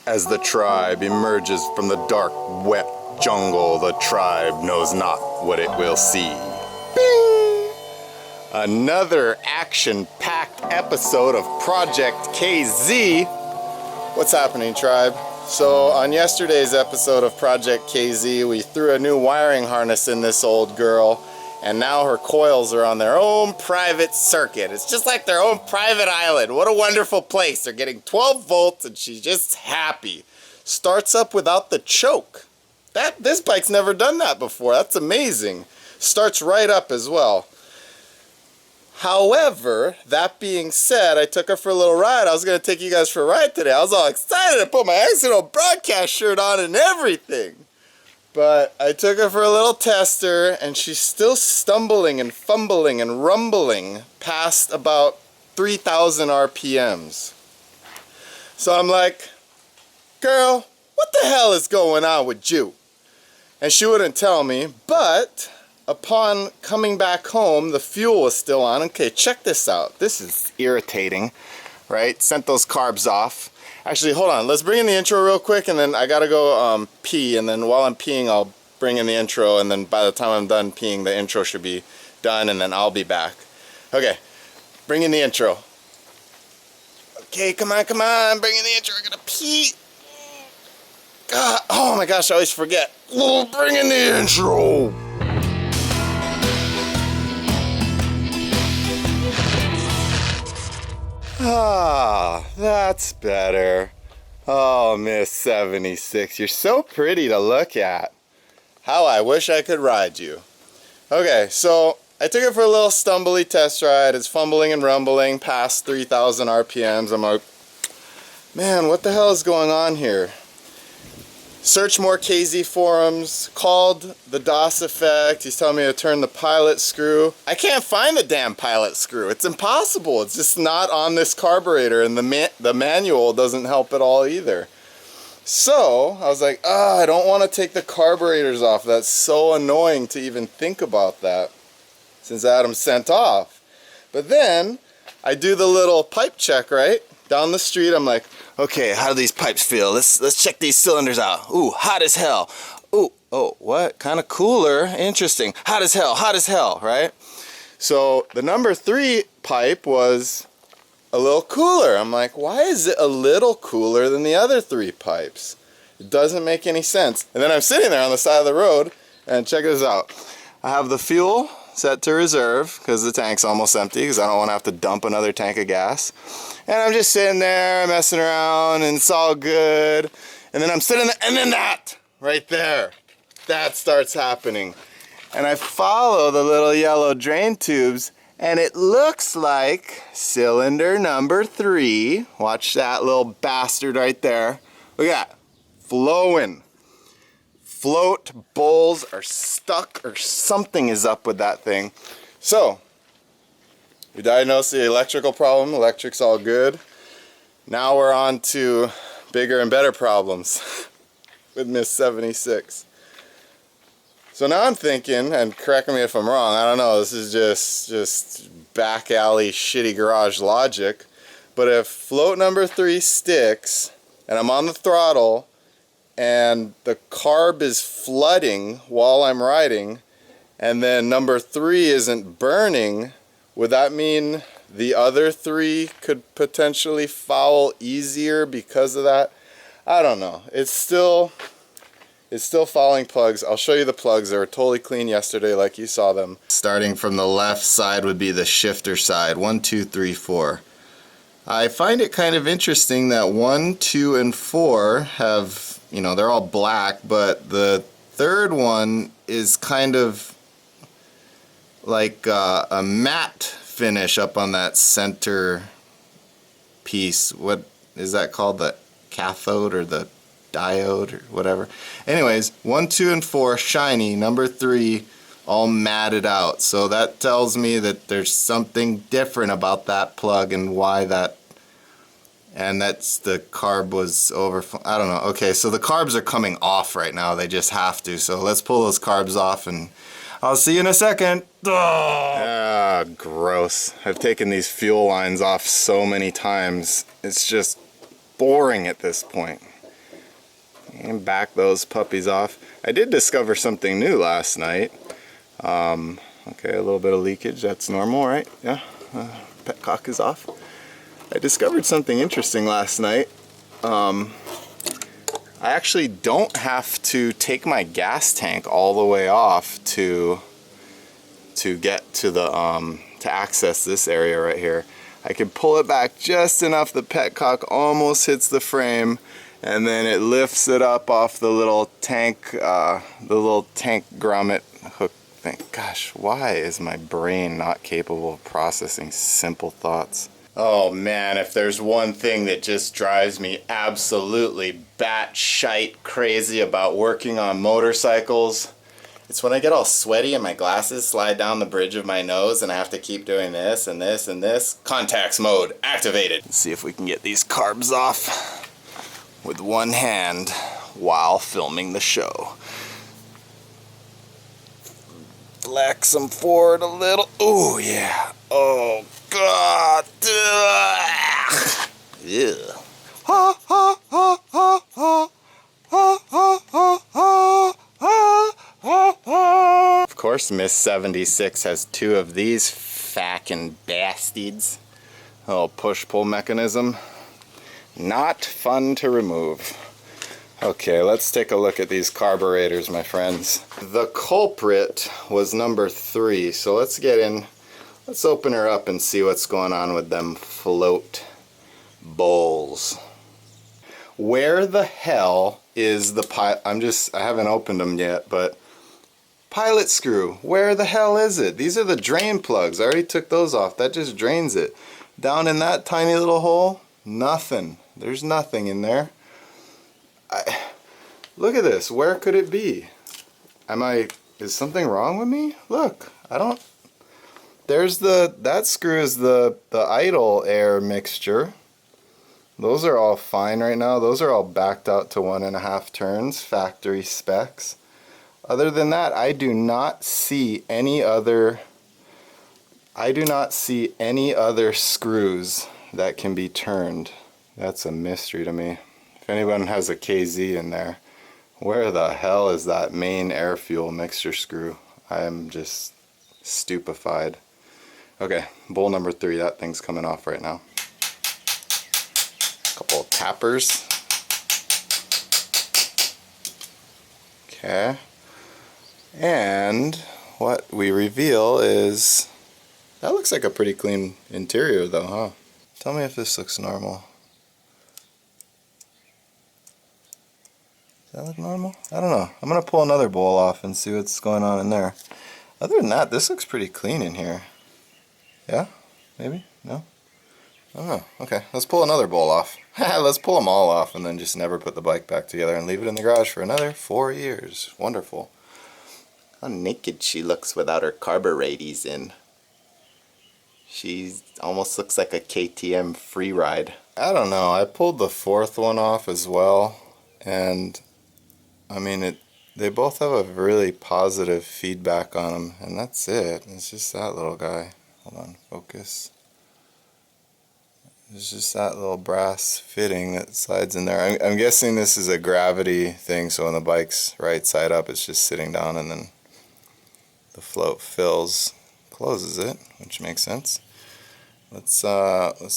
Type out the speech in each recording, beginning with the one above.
As the tribe emerges from the dark, wet jungle, the tribe knows not what it will see. Bing! Another action-packed episode of Project KZ. What's happening, tribe? So on yesterday's episode of Project KZ, we threw a new wiring harness in this old girl, and now her coils are on their own private circuit. It's just like their own private island. What a wonderful place. They're getting 12 volts and she's just happy. Starts up without the choke. This bike's never done that before. That's amazing. Starts right up as well. However, that being said, I took her for a little ride. I was going to take you guys for a ride today. I was all excited. I put my accidental broadcast shirt on and everything. But I took her for a little tester, and she's still stumbling and fumbling and rumbling past about 3,000 RPMs. So I'm like, girl, what the hell is going on with you? And she wouldn't tell me, but upon coming back home, the fuel was still on. Okay, check this out. This is irritating, right? Sent those carbs off. Actually, hold on. Let's bring in the intro real quick, and then I gotta go pee, and then while I'm peeing, I'll bring in the intro, and then by the time I'm done peeing, the intro should be done, and then I'll be back. Okay, bring in the intro. Okay, come on, bring in the intro. I gotta pee. God, oh my gosh, I always forget. Oh, bring in the intro. Ah, that's better. Oh, Miss 76, you're so pretty to look at. How I wish I could ride you. Okay, so I took it for a little stumbly test ride. It's fumbling and rumbling past 3,000 RPMs. I'm like, man, what the hell is going on here? Search more KZ forums, called the DOS effect. He's telling me to turn the pilot screw. I can't find the damn pilot screw. It's impossible. It's just not on this carburetor, and the manual doesn't help at all either. So I was like, I don't want to take the carburetors off. That's so annoying to even think about that since Adam's sent off. But then I do the little pipe check, right? Down the street, I'm like, okay, how do these pipes feel? Let's check these cylinders out. Ooh, hot as hell. Ooh, oh, what? Kind of cooler. Interesting. Hot as hell, right? So the number 3 pipe was a little cooler. I'm like, why is it a little cooler than the other 3 pipes? It doesn't make any sense. And then I'm sitting there on the side of the road, and check this out. I have the fuel set to reserve because the tank's almost empty because I don't want to have to dump another tank of gas. And I'm just sitting there messing around and it's all good. And then I'm sitting there, and then that right there, that starts happening. And I follow the little yellow drain tubes, and it looks like cylinder number 3. Watch that little bastard right there. Look at that, flowing. Float bowls are stuck or something is up with that thing. So we diagnosed the electrical problem. Electric's all good. Now we're on to bigger and better problems with Miss 76. So now I'm thinking, and correct me if I'm wrong, I don't know, this is just back alley shitty garage logic, but if float number 3 sticks and I'm on the throttle and the carb is flooding while I'm riding, and then number 3 isn't burning, would that mean the other 3 could potentially foul easier because of that? I don't know. It's still fouling plugs. I'll show you the plugs. They were totally clean yesterday like you saw them. Starting from the left side would be the shifter side. 1, 2, 3, 4. I find it kind of interesting that 1, 2, and 4 have, you know, they're all black, but the third one is kind of like a matte finish up on that center piece. What is that called? The cathode or the diode or whatever. Anyways, 1, 2, and 4 shiny. Number 3 all matted out. So that tells me that there's something different about that plug and why that. And that's the carb was over. I don't know. Okay, so the carbs are coming off right now. They just have to. So let's pull those carbs off and I'll see you in a second. Ah, gross. I've taken these fuel lines off so many times. It's just boring at this point. And back those puppies off. I did discover something new last night. Okay, a little bit of leakage, that's normal, right? Yeah, petcock is off. I discovered something interesting last night. I actually don't have to take my gas tank all the way off to get to the to access this area right here. I can pull it back just enough the petcock almost hits the frame, and then it lifts it up off the little tank grommet hook thing. Gosh, why is my brain not capable of processing simple thoughts? Oh man, if there's one thing that just drives me absolutely batshite crazy about working on motorcycles, it's when I get all sweaty and my glasses slide down the bridge of my nose and I have to keep doing this and this and this. Contacts mode activated. Let's see if we can get these carbs off with one hand while filming the show. Flex them forward a little. Oh yeah. Oh God. Yeah. Ha ha ha ha ha ha ha ha ha. Of course, Miss 76 has two of these fackin' bastards. A little push-pull mechanism. Not fun to remove. Okay, let's take a look at these carburetors, my friends. The culprit was number 3, so let's get in. Let's open her up and see what's going on with them float bowls. Where the hell is the pilot? I haven't opened them yet, but pilot screw, where the hell is it? These are the drain plugs. I already took those off. That just drains it. Down in that tiny little hole, nothing. There's nothing in there. Look at this. Where could it be? Is something wrong with me? Look, that screw is the idle air mixture. Those are all fine right now. Those are all backed out to 1.5 turns, factory specs. Other than that, I do not see any other screws that can be turned. That's a mystery to me. If anyone has a KZ in there, where the hell is that main air fuel mixture screw? I am just stupefied. Okay, bowl number 3, that thing's coming off right now. Couple of tappers. Okay. And what we reveal is, that looks like a pretty clean interior though, huh? Tell me if this looks normal. Does that look normal? I don't know. I'm going to pull another bowl off and see what's going on in there. Other than that, this looks pretty clean in here. Yeah? Maybe? No? I don't know. Okay, let's pull another bowl off. Let's pull them all off and then just never put the bike back together and leave it in the garage for another 4 years. Wonderful. How naked she looks without her carburetors in. She almost looks like a KTM free ride. I don't know. I pulled the 4th one off as well, and I mean, they both have a really positive feedback on them, and that's it. It's just that little guy. Hold on, focus. It's just that little brass fitting that slides in there. I'm guessing this is a gravity thing, so when the bike's right side up, it's just sitting down, and then the float fills, closes it, which makes sense. Let's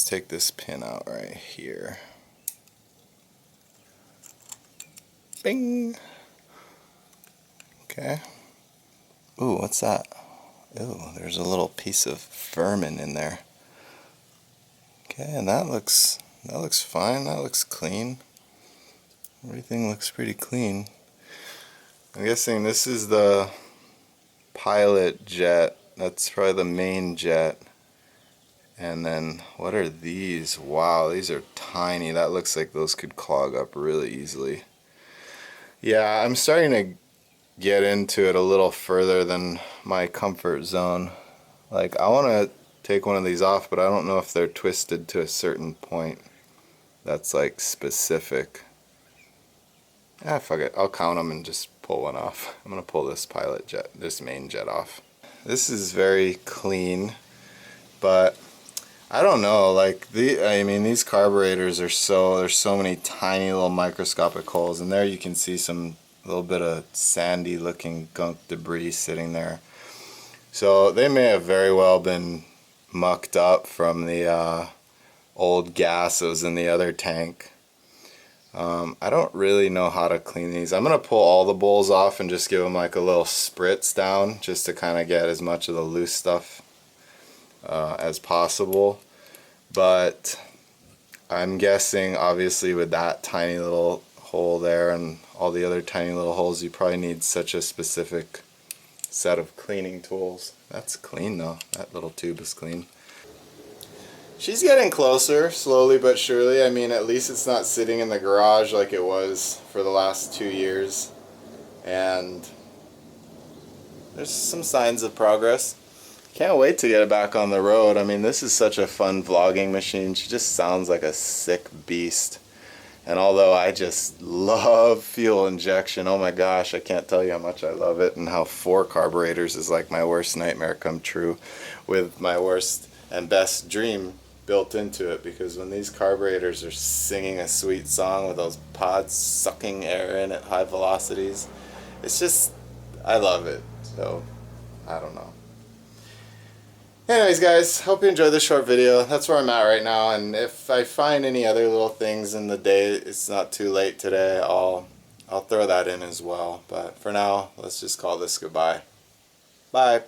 take this pin out right here. Bing. Okay. Ooh, what's that? Ooh, there's a little piece of vermin in there. Okay, and that looks fine. That looks clean. Everything looks pretty clean. I'm guessing this is the pilot jet. That's probably the main jet. And then what are these? Wow, these are tiny. That looks like those could clog up really easily. Yeah, I'm starting to get into it a little further than my comfort zone. Like, I want to take one of these off, but I don't know if they're twisted to a certain point that's like specific. Ah, fuck it. I'll count them and just pull one off. I'm gonna pull this pilot jet, this main jet off. This is very clean, but I don't know, like I mean these carburetors are there's so many tiny little microscopic holes, and there you can see some little bit of sandy looking gunk debris sitting there. So they may have very well been mucked up from the old gas that was in the other tank. I don't really know how to clean these. I'm going to pull all the bowls off and just give them like a little spritz down just to kind of get as much of the loose stuff as possible. But I'm guessing obviously with that tiny little hole there and all the other tiny little holes, you probably need such a specific set of cleaning tools. That's clean though. That little tube is clean. She's getting closer, slowly but surely. I mean, at least it's not sitting in the garage like it was for the last 2 years. And there's some signs of progress. Can't wait to get it back on the road. I mean, this is such a fun vlogging machine. She just sounds like a sick beast. And although I just love fuel injection, oh my gosh, I can't tell you how much I love it, and how 4 carburetors is like my worst nightmare come true, with my worst and best dream built into it. Because when these carburetors are singing a sweet song with those pods sucking air in at high velocities, it's just, I love it. So, I don't know. Anyways guys, hope you enjoyed this short video. That's where I'm at right now, and if I find any other little things in the day, it's not too late today, I'll throw that in as well. But for now, let's just call this goodbye. Bye.